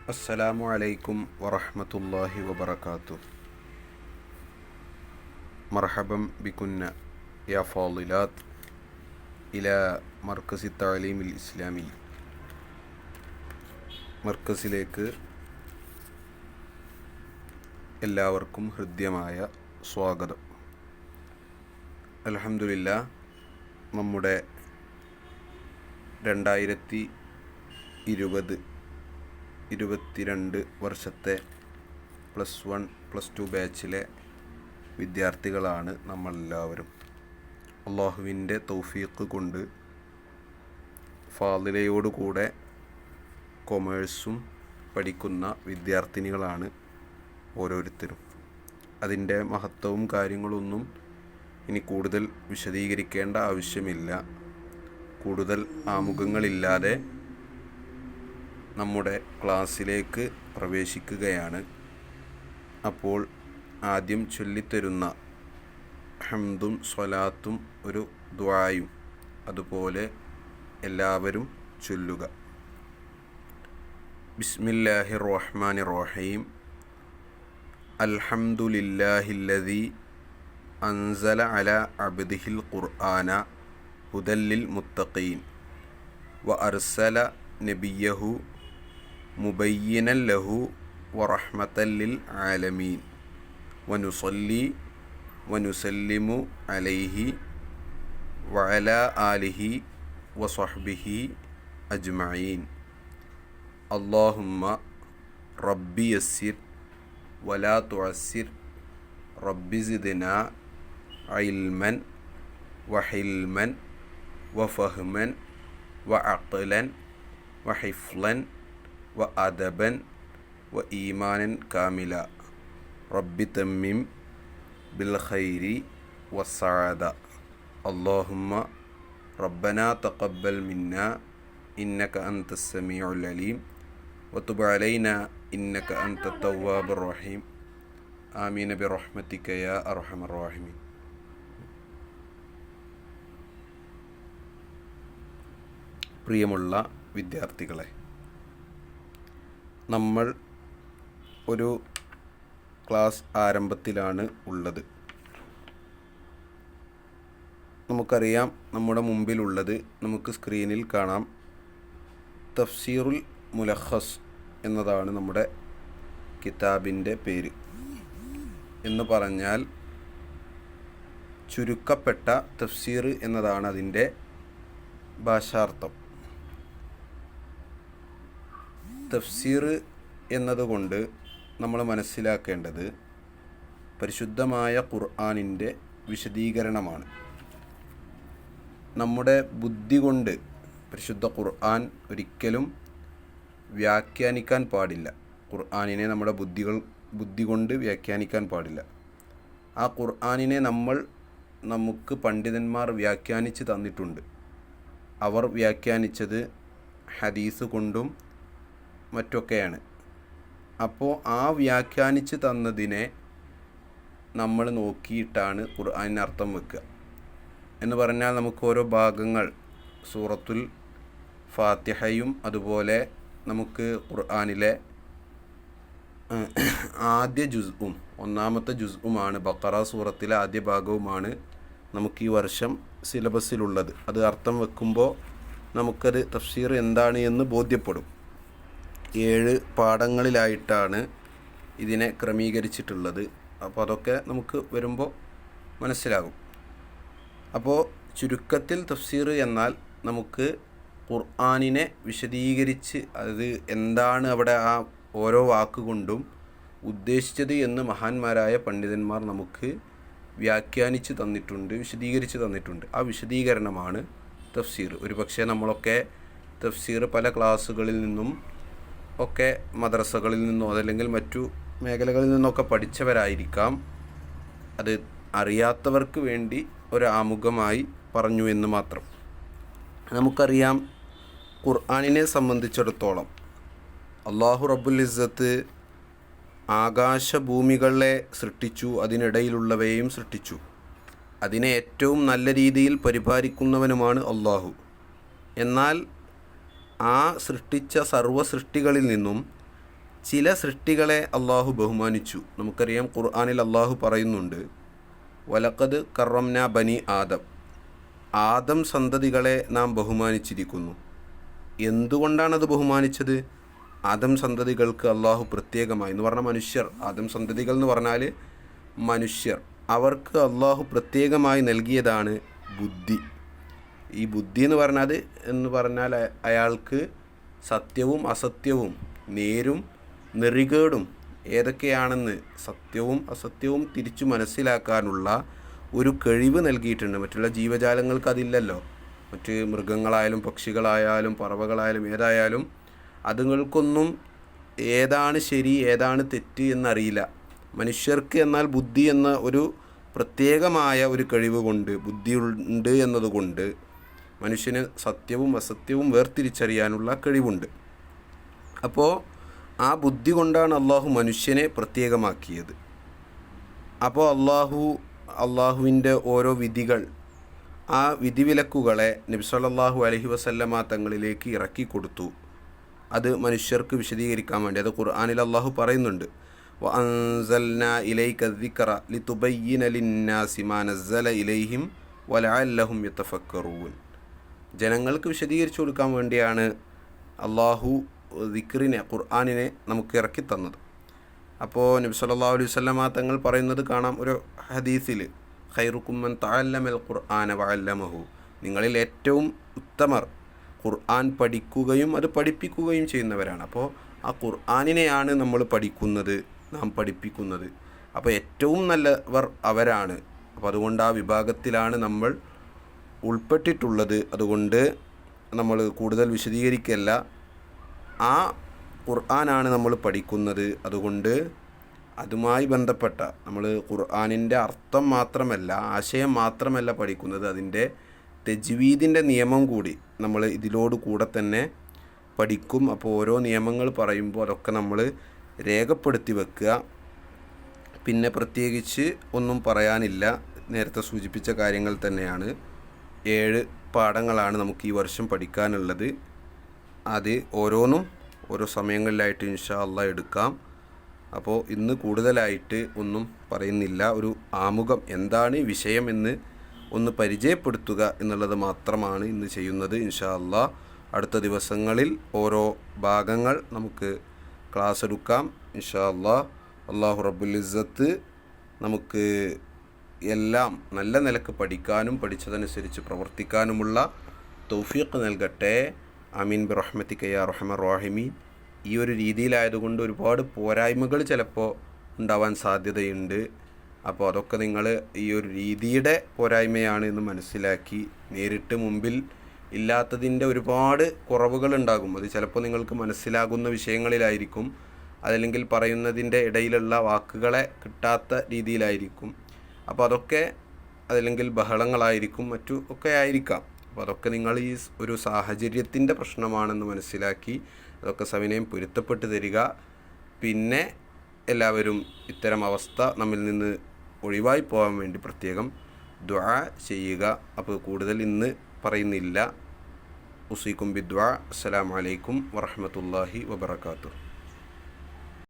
അസ്സലാമു അലൈക്കും വറഹ്മത്തുള്ളാഹി വബറകാതുഹു. മർഹബൻ ബികുന്ന യാ ഫാളിലാത്ത് ഇലാ മർക്കസി തഅലീമിൽ ഇസ്ലാമി. മർക്കസിലേക്ക് എല്ലാവർക്കും ഹൃദ്യമായ സ്വാഗതം. അൽഹംദുലില്ലാഹ്, നമ്മുടെ 2022 വർഷത്തെ +1 +2 ബാച്ചിലെ വിദ്യാർത്ഥികളാണ് നമ്മളെല്ലാവരും. അള്ളാഹുവിൻ്റെ തൗഫീഖ് കൊണ്ട് ഫാളിലയോടുകൂടെ കൊമേഴ്സും പഠിക്കുന്ന വിദ്യാർത്ഥിനികളാണ് ഓരോരുത്തരും. അതിൻ്റെ മഹത്വവും കാര്യങ്ങളൊന്നും ഇനി കൂടുതൽ വിശദീകരിക്കേണ്ട ആവശ്യമില്ല. കൂടുതൽ ആമുഖങ്ങളില്ലാതെ നമ്മുടെ ക്ലാസ്സിലേക്ക് പ്രവേശിക്കുകയാണ്. അപ്പോൾ ആദ്യം ചൊല്ലിത്തരുന്ന ഹംദും സ്വലാത്തും ഒരു ദുആയും അതുപോലെ എല്ലാവരും ചൊല്ലുക. ബിസ്മില്ലാഹിർ റഹ്മാനിർ റഹീം. അൽഹംദുലില്ലാഹില്ലദീ അൻസല അലാ അബ്ദിഹിൽ ഖുർആന ഹുദല്ലിൽ മുത്തഖീൻ വ അർസല നബിയഹു മുബയ്യിനൻ ലഹു വറഹ്മത്തൻ ലിൽ ആലമീൻ വനുസല്ലി വനുസല്ലിമു അലൈഹി വഅലാ ആലിഹി വസഹ്ബിഹി അജ്മഈൻ. അല്ലാഹുമ്മ റബ്ബി യസ്സിർ വലാ തുഅസ്സിർ റബ്ബി സിദ്നാ ഇൽമൻ വഹിൽമൻ വഫഹ്മൻ വഅഖ്ലൻ വഹിഫ്ളൻ വഅദബൻ വഈമാനൻ കാമില. റബ്ബി തമ്മിം ബിൽ ഖൈരി വസ്സഅദ. അല്ലാഹുമ്മ റബ്ബനാ തഖബ്ബൽ മിന്നാ ഇന്നക അൻതസ് സമീഉൽ അലീം വതുബ് അലൈനാ ഇന്നക അൻതത് തവ്വാബുർ റഹീം. ആമീൻ ബിറഹ്മതിക യാ അർഹമർ റഹീമീൻ. പ്രിയമുള്ള വിദ്യാർത്ഥികളെ, നമ്മൾ ഒരു ക്ലാസ് ആരംഭത്തിലാണ് ഉള്ളത്. നമുക്കറിയാം, നമ്മുടെ മുമ്പിലുള്ളത് നമുക്ക് സ്ക്രീനിൽ കാണാം. തഫ്സീറുൽ മുലഖസ് എന്നതാണ് നമ്മുടെ കിതാബിൻ്റെ പേര്. എന്ന് പറഞ്ഞാൽ ചുരുക്കപ്പെട്ട തഫ്സീർ എന്നതാണ് അതിൻ്റെ ഭാഷാർത്ഥം. തഫ്സീർ എന്നതുകൊണ്ട് നമ്മൾ മനസ്സിലാക്കേണ്ടത് പരിശുദ്ധമായ ഖുർആനിൻ്റെ വിശദീകരണമാണ്. നമ്മുടെ ബുദ്ധി കൊണ്ട് പരിശുദ്ധ ഖുർആൻ ഒരിക്കലും വ്യാഖ്യാനിക്കാൻ പാടില്ല. ഖുർആനിനെ നമ്മുടെ ബുദ്ധി കൊണ്ട് വ്യാഖ്യാനിക്കാൻ പാടില്ല. ആ ഖുർആനിനെ നമുക്ക് പണ്ഡിതന്മാർ വ്യാഖ്യാനിച്ച് തന്നിട്ടുണ്ട്. അവർ വ്യാഖ്യാനിച്ചത് ഹദീസ് കൊണ്ടും മറ്റൊക്കെയാണ്. അപ്പോൾ ആ വ്യാഖ്യാനിച്ച് തന്നതിനെ നമ്മൾ നോക്കിയിട്ടാണ് ഖുർആനിന് അർത്ഥം വെക്കുക. എന്ന് പറഞ്ഞാൽ നമുക്ക് ഓരോ ഭാഗങ്ങൾ, സൂറത്തുൽ ഫാത്തിഹയും അതുപോലെ നമുക്ക് ഖുർആനിലെ ആദ്യ ജുസ്ഉം ഒന്നാമത്തെ ജുസ്ഉമാണ് ബഖറ സൂറത്തിലെ ആദ്യ ഭാഗവുമാണ് നമുക്ക് ഈ വർഷം സിലബസിലുള്ളത്. അത് അർത്ഥം വെക്കുമ്പോൾ നമുക്കത് തഫ്സീർ എന്താണ് എന്ന് ബോധ്യപ്പെടും. 7 പാഠങ്ങളിലായിട്ടാണ് ഇതിനെ ക്രമീകരിച്ചിട്ടുള്ളത്. അപ്പോൾ അതൊക്കെ നമുക്ക് വരുമ്പോൾ മനസ്സിലാകും. അപ്പോൾ ചുരുക്കത്തിൽ തഫ്സീർ എന്നാൽ നമുക്ക് ഖുർആനിനെ വിശദീകരിച്ച് അത് എന്താണ് അവിടെ ആ ഓരോ വാക്കുകൊണ്ടും ഉദ്ദേശിച്ചത് എന്ന് മഹാന്മാരായ പണ്ഡിതന്മാർ നമുക്ക് വ്യാഖ്യാനിച്ച് തന്നിട്ടുണ്ട്, വിശദീകരിച്ച് തന്നിട്ടുണ്ട്. ആ വിശദീകരണമാണ് തഫ്സീർ. ഒരു പക്ഷേ നമ്മളൊക്കെ തഫ്സീർ പല ക്ലാസ്സുകളിൽ നിന്നും ഒക്കെ, മദ്രസകളിൽ നിന്നോ അതല്ലെങ്കിൽ മറ്റു മേഖലകളിൽ നിന്നൊക്കെ പഠിച്ചവരായിരിക്കാം. അത് അറിയാത്തവർക്ക് വേണ്ടി ഒരു ആമുഖമായി പറഞ്ഞു എന്ന് മാത്രം. നമുക്കറിയാം, ഖുർആനിനെ സംബന്ധിച്ചിടത്തോളം അല്ലാഹു റബ്ബുൽ ഇസ്സത്ത് ആകാശഭൂമികളെ സൃഷ്ടിച്ചു, അതിനിടയിലുള്ളവയെയും സൃഷ്ടിച്ചു. അതിനെ ഏറ്റവും നല്ല രീതിയിൽ പരിപാലിക്കുന്നവനുമാണ് അല്ലാഹു. എന്നാൽ ആ സൃഷ്ടിച്ച സർവ്വ സൃഷ്ടികളിൽ നിന്നും ചില സൃഷ്ടികളെ അള്ളാഹു ബഹുമാനിച്ചു. നമുക്കറിയാം ഖുർആനിൽ അള്ളാഹു പറയുന്നുണ്ട്, വലഖദ് കറംന ബനി ആദം, ആദം സന്തതികളെ നാം ബഹുമാനിച്ചിരിക്കുന്നു. എന്തുകൊണ്ടാണത് ബഹുമാനിച്ചത്? ആദം സന്തതികൾക്ക് അള്ളാഹു പ്രത്യേകമായി എന്ന് പറഞ്ഞാൽ മനുഷ്യർ, ആദം സന്തതികൾ എന്ന് പറഞ്ഞാൽ മനുഷ്യർ, അവർക്ക് അള്ളാഹു പ്രത്യേകമായി നൽകിയതാണ് ബുദ്ധി. ഈ ബുദ്ധി എന്ന് പറഞ്ഞാൽ അയാൾക്ക് സത്യവും അസത്യവും നേരും നെറികേടും ഏതൊക്കെയാണെന്ന് സത്യവും അസത്യവും തിരിച്ചു മനസ്സിലാക്കാനുള്ള ഒരു കഴിവ് നൽകിയിട്ടുണ്ട്. മറ്റുള്ള ജീവജാലങ്ങൾക്ക് അതില്ലല്ലോ. മറ്റ് മൃഗങ്ങളായാലും പക്ഷികളായാലും പറവകളായാലും ഏതായാലും അതുങ്ങൾക്കൊന്നും ഏതാണ് ശരി ഏതാണ് തെറ്റ് എന്നറിയില്ല. മനുഷ്യർക്ക് എന്നാൽ ബുദ്ധി എന്ന ഒരു പ്രത്യേകമായ ഒരു കഴിവ് കൊണ്ട്, ബുദ്ധി ഉണ്ട് എന്നതുകൊണ്ട് മനുഷ്യന് സത്യവും അസത്യവും വേർതിരിച്ചറിയാനുള്ള കഴിവുണ്ട്. അപ്പോൾ ആ ബുദ്ധി കൊണ്ടാണ് അള്ളാഹു മനുഷ്യനെ പ്രത്യേകമാക്കിയത്. അപ്പോൾ അള്ളാഹുവിൻ്റെ ഓരോ വിധികൾ, ആ വിധിവിലക്കുകളെ നബി സല്ലല്ലാഹു അലൈഹി വസല്ലമ തങ്ങളിലേക്ക് ഇറക്കി കൊടുത്തു. അത് മനുഷ്യർക്ക് വിശദീകരിക്കാൻ വേണ്ടി. അത് ഖുർആനിൽ അള്ളാഹു പറയുന്നുണ്ട്, വഅൻസൽനാ ഇലൈക ദിക്റ ലിതുബയ്യിന ലിന്നാസി മാ നസ്സല ഇലൈഹിം വലഅല്ലഹും യതഫക്കറൂൻ. ജനങ്ങൾക്ക് വിശദീകരിച്ചു കൊടുക്കാൻ വേണ്ടിയാണ് അള്ളാഹു ദിക്റിനെ, ഖുർആനിനെ നമുക്ക് ഇറക്കി തന്നത്. അപ്പോൾ നബി സല്ലല്ലാഹു അലൈഹി വസല്ലമ തങ്ങൾ പറയുന്നത് കാണാം ഒരു ഹദീസിൽ, ഖൈറുക്കും മൻ തഅല്ലമൽ ഖുർആന വഅല്ലമഹു, നിങ്ങളിൽ ഏറ്റവും ഉത്തമർ ഖുർആൻ പഠിക്കുകയും അത് പഠിപ്പിക്കുകയും ചെയ്യുന്നവരാണ്. അപ്പോൾ ആ ഖുർആനിനെയാണ് നമ്മൾ പഠിക്കുന്നത്, നാം പഠിപ്പിക്കുന്നത്. അപ്പോൾ ഏറ്റവും നല്ലവർ അവരാണ്. അപ്പോൾ അതുകൊണ്ട് ആ വിഭാഗത്തിലാണ് നമ്മൾ ഉൾപ്പെട്ടിട്ടുള്ളത്. അതുകൊണ്ട് നമ്മൾ കൂടുതൽ വിശദീകരിക്കല്ല, ആ ഖുർആനാണ് നമ്മൾ പഠിക്കുന്നത്. അതുകൊണ്ട് അതുമായി ബന്ധപ്പെട്ട നമ്മൾ ഖുർആനിൻ്റെ അർത്ഥം മാത്രമല്ല, ആശയം മാത്രമല്ല പഠിക്കുന്നത്, അതിൻ്റെ തജ്വീദിൻ്റെ നിയമം കൂടി നമ്മൾ ഇതിലോട് കൂടെ തന്നെ പഠിക്കും. അപ്പോൾ ഓരോ നിയമങ്ങൾ പറയുമ്പോൾ അതൊക്കെ നമ്മൾ രേഖപ്പെടുത്തി വെക്കുക. പിന്നെ പ്രത്യേകിച്ച് ഒന്നും പറയാനില്ല, നേരത്തെ സൂചിപ്പിച്ച കാര്യങ്ങൾ തന്നെയാണ്. 7 പാഠങ്ങളാണ് നമുക്ക് ഈ വർഷം പഠിക്കാനുള്ളത്. അത് ഓരോന്നും ഓരോ സമയങ്ങളിലായിട്ട് ഇൻഷാ അള്ളാഹ് എടുക്കാം. അപ്പോൾ ഇന്ന് കൂടുതലായിട്ട് ഒന്നും പറയുന്നില്ല, ഒരു ആമുഖം, എന്താണ് വിഷയം എന്ന് ഒന്ന് പരിചയപ്പെടുത്തുക എന്നുള്ളത് മാത്രമാണ് ഇന്ന് ചെയ്യുന്നത്. ഇൻഷാ അള്ളാഹ് അടുത്ത ദിവസങ്ങളിൽ ഓരോ ഭാഗങ്ങൾ നമുക്ക് ക്ലാസ് എടുക്കാം ഇൻഷാ അള്ളാഹ്. അള്ളാഹു റബ്ബുൽ ഇസ്സത്ത് നമുക്ക് എല്ലാം നല്ല നിലക്ക് പഠിക്കാനും പഠിച്ചതനുസരിച്ച് പ്രവർത്തിക്കാനുമുള്ള തൗഫീഖ് നൽകട്ടെ. ആമീൻ ബിറഹ്മതിക യാ അർഹമർ റഹീമീൻ. ഈ ഒരു രീതിയിലായതുകൊണ്ട് ഒരുപാട് പോരായ്മകൾ ചിലപ്പോൾ ഉണ്ടാവാൻ സാധ്യതയുണ്ട്. അപ്പോൾ അതൊക്കെ നിങ്ങൾ ഈ ഒരു രീതിയുടെ പോരായ്മയാണ് എന്ന് മനസ്സിലാക്കി, നേരിട്ട് മുമ്പിൽ ഇല്ലാത്തതിൻ്റെ ഒരുപാട് കുറവുകൾ ഉണ്ടാകും. അത് ചിലപ്പോൾ നിങ്ങൾക്ക് മനസ്സിലാകുന്ന വിഷയങ്ങളിലായിരിക്കും, അതല്ലെങ്കിൽ പറയുന്നതിൻ്റെ ഇടയിലുള്ള വാക്കുകളെ കിട്ടാത്ത രീതിയിലായിരിക്കും. അപ്പോൾ അതൊക്കെ അതല്ലെങ്കിൽ ബഹളങ്ങളായിരിക്കും, മറ്റു ഒക്കെ ആയിരിക്കാം. അപ്പോൾ അതൊക്കെ നിങ്ങൾ ഈ ഒരു സാഹചര്യത്തിൻ്റെ പ്രശ്നമാണെന്ന് മനസ്സിലാക്കി അതൊക്കെ സവിനയം പൊരുത്തപ്പെട്ട് തരിക. പിന്നെ എല്ലാവരും ഇത്തരം അവസ്ഥ നമ്മിൽ നിന്ന് ഒഴിവായി പോകാൻ വേണ്ടി പ്രത്യേകം ദുആ ചെയ്യുക. അപ്പോൾ കൂടുതൽ ഇന്ന് പറയുന്നില്ല. ഉസീക്കും ബിദ്ദുആ. അസ്സലാമു അലൈക്കും വറഹ്മത്തുള്ളാഹി വബറകാതുഹു.